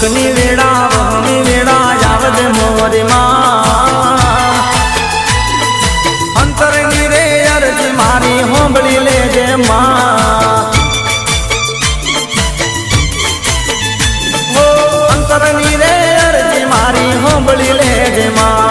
દુઃખની વેળા વહની વેળા આવજે મોરી માં અંતરની રે અરજી મારી હોંભળી લેજે માં અંતરની રે અરજી મારી હોંભળી લેજે માં